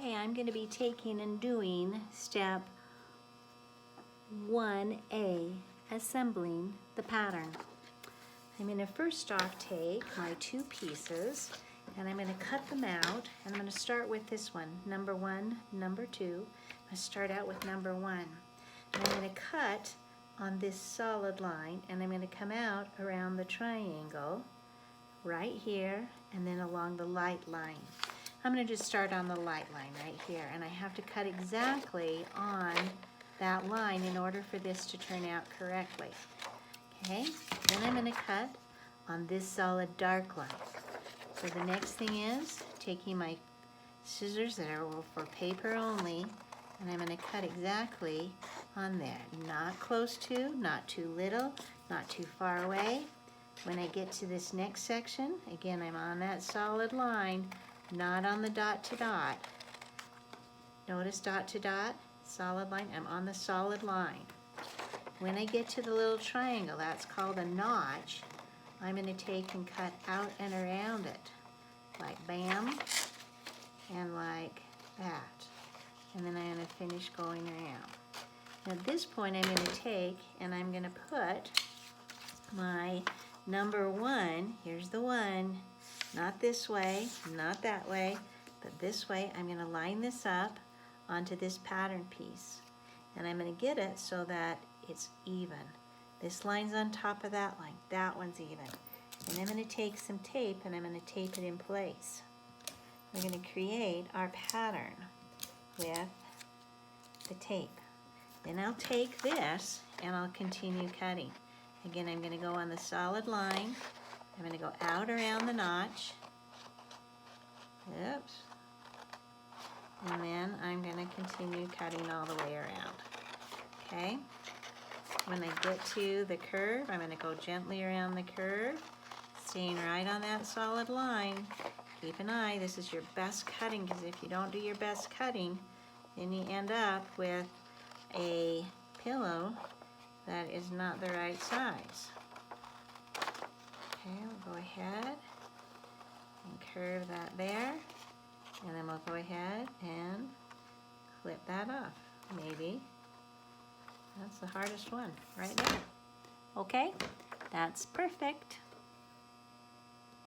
Okay, I'm going to be taking and doing step 1A, assembling the pattern. I'm going to first off take my two pieces and I'm going to cut them out, and I'm going to start with this one, number 1, number 2. I'm going to start out with number 1. And I'm going to cut on this solid line, and I'm going to come out around the triangle right here and then along the light line. I'm going to just start on the light line right here, and I have to cut exactly on that line in order for this to turn out correctly. Okay, then I'm going to cut on this solid dark line. So the next thing is taking my scissors that are for paper only, and I'm going to cut exactly on there. Not close to, not too little, not too far away. When I get to this next section, again, I'm on that solid line, not on the dot to dot. Notice dot to dot, solid line, I'm on the solid line. When I get to the little triangle, that's called a notch, I'm going to take and cut out and around it, like bam, and like that. And then I'm going to finish going around. Now at this point, I'm going to take and I'm going to put my number 1, here's the 1, not this way, not that way, but this way. I'm going to line this up onto this pattern piece. And I'm going to get it so that it's even. This line's on top of that line, that one's even. And I'm going to take some tape and I'm going to tape it in place. We're going to create our pattern with the tape. Then I'll take this and I'll continue cutting. Again, I'm going to go on the solid line. I'm going to go out around the notch. Oops. And then I'm going to continue cutting all the way around. Okay? When I get to the curve, I'm going to go gently around the curve, staying right on that solid line. Keep an eye, this is your best cutting, because if you don't do your best cutting, then you end up with a pillow that is not the right size. Okay, we'll go ahead and curve that there, and then we'll go ahead and clip that off, maybe. That's the hardest one, right there. Okay, that's perfect.